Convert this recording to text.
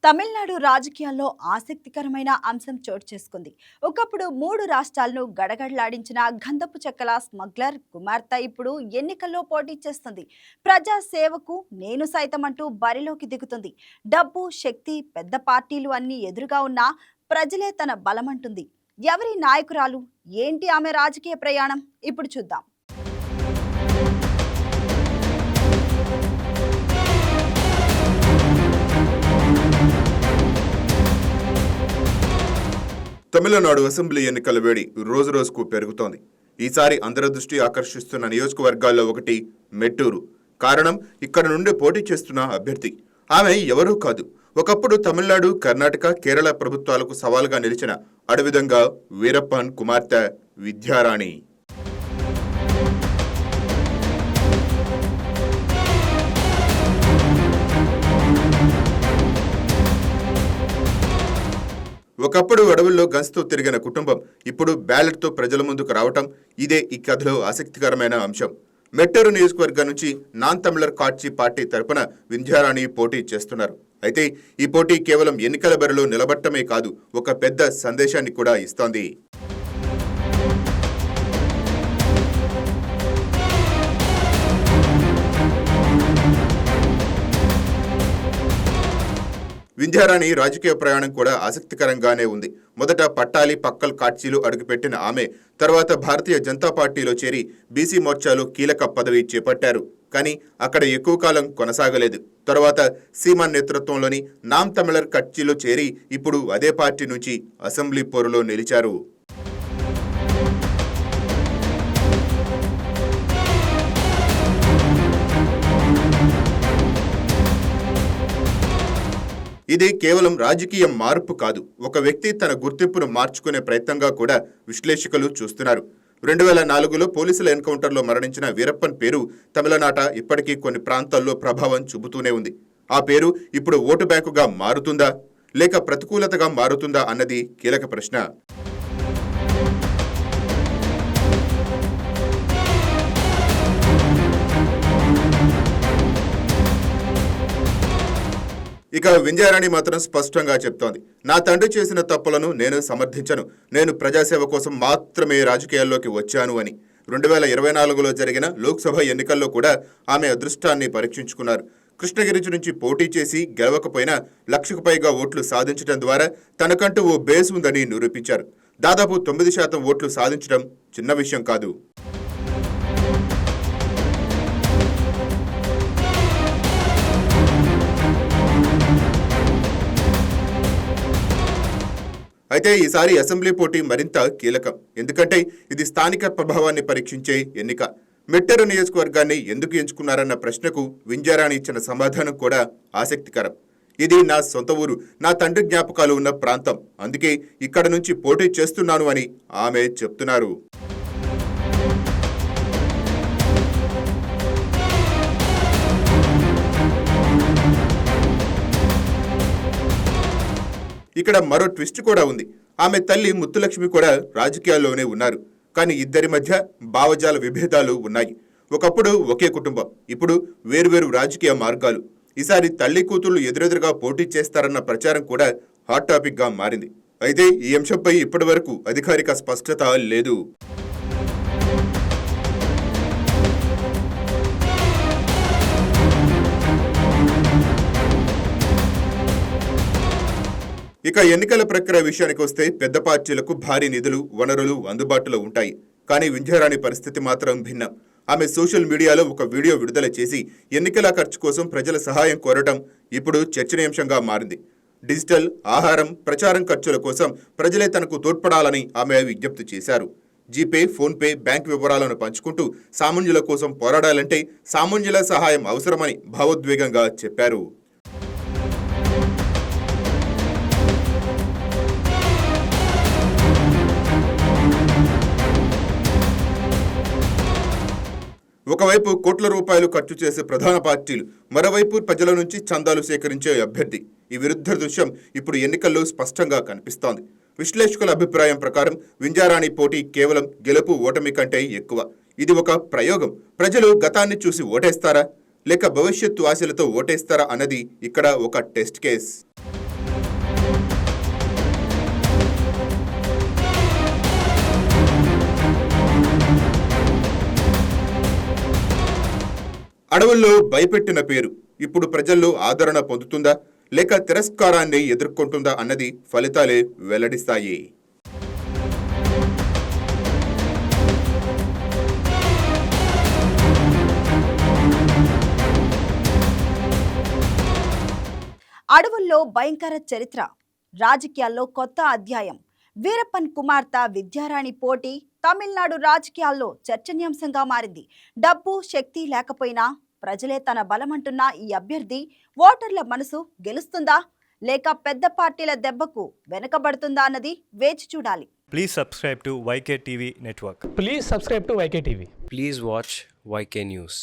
తమిళనాడు రాజకీయాల్లో ఆసక్తికరమైన అంశం చోటు చేసుకుంది. ఒకప్పుడు 3 రాష్ట్రాలను గడగడలాడించిన గంధపు చెక్కల స్మగ్లర్ కుమార్తె ఇప్పుడు ఎన్నికల్లో పోటీ చేస్తుంది. ప్రజా సేవకు నేను సైతం అంటూ బరిలోకి దిగుతుంది. డబ్బు, శక్తి, పెద్ద పార్టీలు అన్నీ ఎదురుగా ఉన్నా ప్రజలే తన బలమంటుంది. ఎవరి నాయకురాలు? ఏంటి ఆమె రాజకీయ ప్రయాణం? ఇప్పుడు చూద్దాం. తమిళనాడు అసెంబ్లీ ఎన్నికల వేడి రోజురోజుకు పెరుగుతోంది. ఈసారి అందరి దృష్టి ఆకర్షిస్తున్న నియోజకవర్గాల్లో ఒకటి మెట్టూరు. కారణం, ఇక్కడ నుండి పోటీ చేస్తున్న అభ్యర్థి. ఆమె ఎవరూ కాదు, ఒకప్పుడు తమిళనాడు, కర్ణాటక, కేరళ ప్రభుత్వాలకు సవాలుగా నిలిచిన అడవిదంగా వీరప్పన్ కుమార్తె విద్యారాణి. ఒకప్పుడు అడవుల్లో గన్స్తో తిరిగిన కుటుంబం ఇప్పుడు బ్యాలెట్తో ప్రజల ముందుకు రావటం ఇదే ఈ కథలో ఆసక్తికరమైన అంశం. మెట్టూరు నియోజకవర్గం నుంచి నాన్ తమిళర్ కాట్చి పార్టీ తరపున వింధ్యారాణి పోటీ చేస్తున్నారు. అయితే ఈ పోటీ కేవలం ఎన్నికల బరిలో నిలబట్టమే కాదు, ఒక పెద్ద సందేశాన్ని కూడా ఇస్తోంది. వింధ్యారాణి రాజకీయ ప్రయాణం కూడా ఆసక్తికరంగానే ఉంది. మొదట పట్టాలి, పక్కల్ కాట్చీలు అడుగుపెట్టిన ఆమె తర్వాత భారతీయ జనతా పార్టీలో చేరి బీసీ మోర్చాలో కీలక పదవి చేపట్టారు. కానీ అక్కడ ఎక్కువ కాలం కొనసాగలేదు. తర్వాత సీమాన్ నేతృత్వంలోని నామ్ తమిళర్ కట్చీలో చేరి ఇప్పుడు అదే పార్టీ నుంచి అసెంబ్లీ పోరులో నిలిచారు. ఇది కేవలం రాజకీయ మార్పు కాదు, ఒక వ్యక్తి తన గుర్తింపును మార్చుకునే ప్రయత్నంగా కూడా విశ్లేషకులు చూస్తున్నారు. 2004లో పోలీసుల ఎన్కౌంటర్లో మరణించిన వీరప్పన్ పేరు తమిళనాట ఇప్పటికీ కొన్ని ప్రాంతాల్లో ప్రభావం చూపుతూనే ఉంది. ఆ పేరు ఇప్పుడు ఓటు బ్యాంకుగా మారుతుందా లేక ప్రతికూలతగా మారుతుందా అన్నది కీలక ప్రశ్న. ఇక వింధ్యారాణి మాత్రం స్పష్టంగా చెప్తోంది, నా తండ్రి చేసిన తప్పులను నేను సమర్థించను, నేను ప్రజాసేవ కోసం మాత్రమే రాజకీయాల్లోకి వచ్చాను అని. 2024లో జరిగిన లోక్సభ ఎన్నికల్లో కూడా ఆమె అదృష్టాన్ని పరీక్షించుకున్నారు. కృష్ణగిరి నుంచి పోటీ చేసి గెలవకపోయినా 1,00,000కు పైగా ఓట్లు సాధించడం ద్వారా తనకంటూ ఓ బేస్ ఉందని నిరూపించారు. దాదాపు 9% ఓట్లు సాధించడం చిన్న విషయం కాదు. అయితే ఈసారి అసెంబ్లీ పోటీ మరింత కీలకం, ఎందుకంటే ఇది స్థానిక ప్రభావాన్ని పరీక్షించే ఎన్నిక. మెట్టూరు నియోజకవర్గాన్ని ఎందుకు ఎంచుకున్నారన్న ప్రశ్నకు వింధ్యారాణి ఇచ్చిన సమాధానం కూడా ఆసక్తికరం. ఇది నా సొంత ఊరు, నా తండ్రి జ్ఞాపకాలు ఉన్న ప్రాంతం, అందుకే ఇక్కడ నుంచి పోటీ చేస్తున్నాను అని ఆమె చెప్తున్నారు. ఇక్కడ మరో ట్విస్ట్ కూడా ఉంది. ఆమె తల్లి ముత్తులక్ష్మి కూడా రాజకీయాల్లోనే ఉన్నారు. కానీ ఇద్దరి మధ్య భావజాల విభేదాలు ఉన్నాయి. ఒకప్పుడు ఒకే కుటుంబం, ఇప్పుడు వేర్వేరు రాజకీయ మార్గాలు. ఈసారి తల్లి కూతుళ్లు ఎదురెదురుగా పోటీ చేస్తారన్న ప్రచారం కూడా హాట్ టాపిక్ గా మారింది. అయితే ఈ అంశంపై ఇప్పటి వరకు అధికారిక స్పష్టత లేదు. ఇక ఎన్నికల ప్రక్రియ విషయానికి వస్తే పెద్ద పార్టీలకు భారీ నిధులు, వనరులు అందుబాటులో ఉంటాయి. కానీ వింధ్యారాణి పరిస్థితి మాత్రం భిన్నం. ఆమె సోషల్ మీడియాలో ఒక వీడియో విడుదల చేసి ఎన్నికల ఖర్చు కోసం ప్రజల సహాయం కోరటం ఇప్పుడు చర్చనీయాంశంగా మారింది. డిజిటల్, ఆహారం, ప్రచారం ఖర్చుల కోసం ప్రజలే తనకు తోడ్పడాలని ఆమె విజ్ఞప్తి చేశారు. జీపే, ఫోన్పే, బ్యాంక్ వివరాలను పంచుకుంటూ సామాన్యుల కోసం పోరాడాలంటే సామాన్యుల సహాయం అవసరమని భావోద్వేగంగా చెప్పారు. ఒకవైపు కోట్ల రూపాయలు ఖర్చు చేసే ప్రధాన పార్టీలు, మరోవైపు ప్రజల నుంచి చందాలు సేకరించే అభ్యర్థి. ఈ విరుద్ధ దృశ్యం ఇప్పుడు ఎన్నికల్లో స్పష్టంగా కనిపిస్తోంది. విశ్లేషకుల అభిప్రాయం ప్రకారం వింధ్యారాణి పోటీ కేవలం గెలుపు ఓటమి కంటే ఎక్కువ. ఇది ఒక ప్రయోగం. ప్రజలు గతాన్ని చూసి ఓటేస్తారా లేక భవిష్యత్తు ఆశలతో ఓటేస్తారా అన్నది ఇక్కడ ఒక టెస్ట్ కేస్. అడవుల్లో భయపెట్టిన పేరు ఇప్పుడు ప్రజల్లో ఆదరణ పొందుతుందా లేక తిరస్కారాన్ని ఎదుర్కొంటుందా అన్నది ఫలితాలే వెల్లడిస్తాయి. అడవుల్లో భయంకర చరిత్ర, రాజకీయాల్లో కొత్త అధ్యాయం. వీరప్పన్ కుమార్తె విద్యారాణి పోటీ తమిళనాడు రాజకీయాల్లో చర్చనీయాంశంగా మారింది. డబ్బు శక్తి లేకపోయినా ప్రజలే తన బలమంటున్న ఈ అభ్యర్థి ఓటర్ల మనసు గెలుస్తుందా లేక పెద్ద పార్టీల దెబ్బకు వెనకబడుతుందా అన్నది వేచి చూడాలి. Please subscribe to YK TV Network. Please subscribe to YK TV. Please watch YK News.